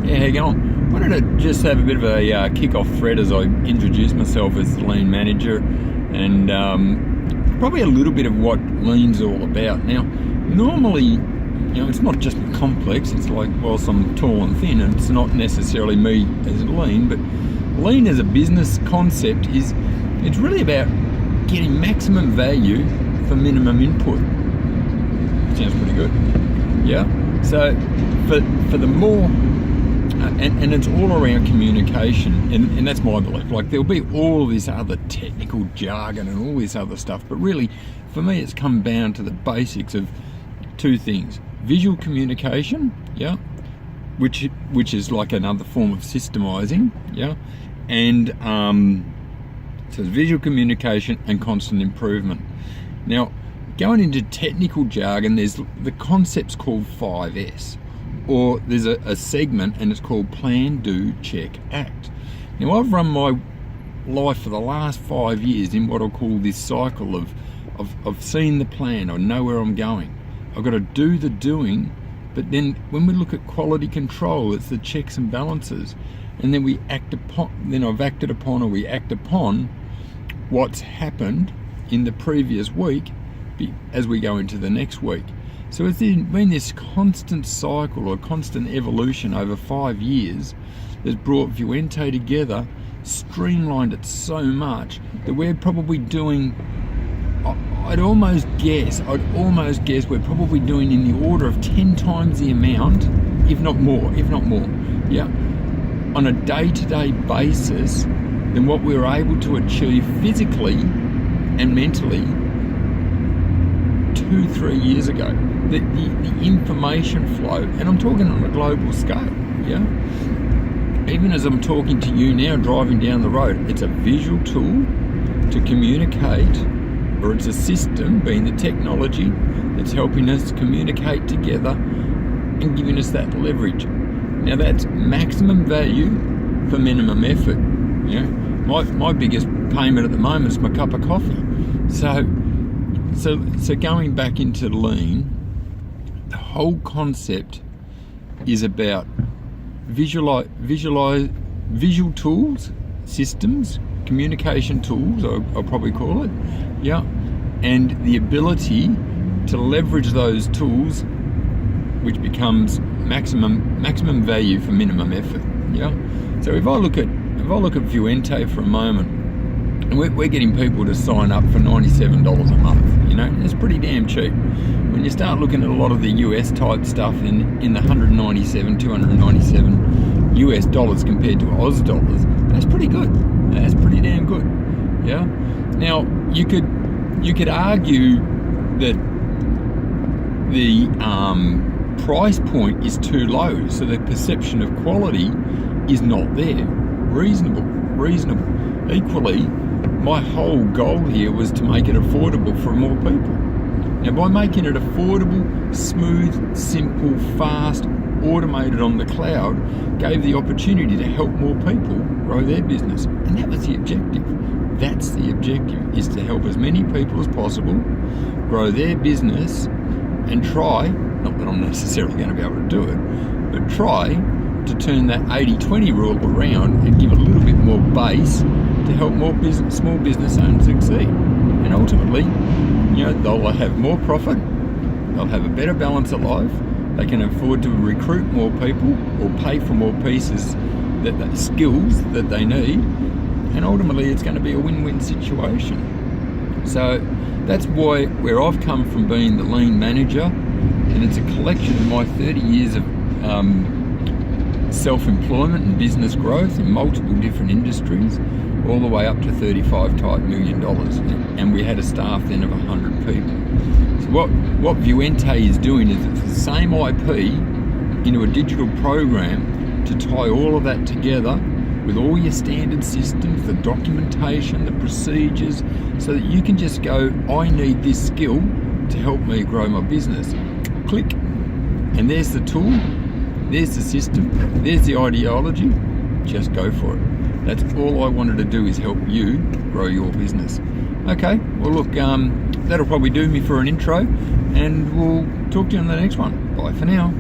Yeah, how you going? Wanted to just have a bit of a kick-off thread as I introduce myself as the Lean Manager, and probably a little bit of what Lean's all about. Now, normally, it's not just complex. It's like, whilst I'm tall and thin, and it's not necessarily me as Lean, but Lean as a business concept it's really about getting maximum value for minimum input. Sounds pretty good. Yeah. So for the more, and it's all around communication, and that's my belief. Like, there'll be all this other technical jargon and all this other stuff, but really, for me, it's come down to the basics of two things: visual communication, yeah, which is like another form of systemizing, yeah, and so it's visual communication and constant improvement. Now, going into technical jargon, there's the concept's called 5S, or there's a segment and it's called Plan, Do, Check, Act. Now, I've run my life for the last 5 years in what I'll call this cycle of seeing the plan. I know where I'm going. I've got to do the doing, but then when we look at quality control, it's the checks and balances, and then we act upon. Then I've acted upon, or we act upon what's happened in the previous week as we go into the next week. So it's been this constant cycle or constant evolution over 5 years that's brought Vuente together, streamlined it so much that we're probably doing, I'd almost guess we're probably doing in the order of 10 times the amount, if not more, yeah, on a day-to-day basis than what we were able to achieve physically and mentally 2-3 years ago. The information flow, and I'm talking on a global scale, yeah? Even as I'm talking to you now, driving down the road, it's a visual tool to communicate, or it's a system, being the technology, that's helping us communicate together and giving us that leverage. Now, that's maximum value for minimum effort. My biggest payment at the moment is my cup of coffee. So going back into Lean, the whole concept is about visual tools, systems, communication tools, I'll probably call it, yeah, and the ability to leverage those tools, which becomes maximum value for minimum effort, yeah. So if I look at Vuente for a moment, and we're getting people to sign up for $97 a month. It's pretty damn cheap. When you start looking at a lot of the US type stuff in the 197, 297 US dollars compared to Oz dollars, that's pretty good. That's pretty damn good. Yeah. Now, you could argue that the price point is too low, so the perception of quality is not there. Reasonable. Equally, my whole goal here was to make it affordable for more people. Now, by making it affordable, smooth, simple, fast, automated on the cloud, gave the opportunity to help more people grow their business. And that was the objective. That's the objective, is to help as many people as possible grow their business and try, not that I'm necessarily going to be able to do it, but try to turn that 80-20 rule around and give it a little bit more base to help more small business owners succeed. And ultimately, they'll have more profit, they'll have a better balance of life, they can afford to recruit more people or pay for more pieces, skills that they need, and ultimately it's going to be a win-win situation. So that's where I've come from, being the Lean Manager, and it's a collection of my 30 years of self-employment and business growth in multiple different industries, all the way up to $35 million, and we had a staff then of 100 people. So what Vuente is doing is it's the same IP into a digital program to tie all of that together with all your standard systems, the documentation, the procedures, so that you can just go, I need this skill to help me grow my business. Click, and there's the tool, there's the system, there's the ideology, just go for it. That's all I wanted to do, is help you grow your business. Okay, well look, that'll probably do me for an intro, and we'll talk to you on the next one. Bye for now.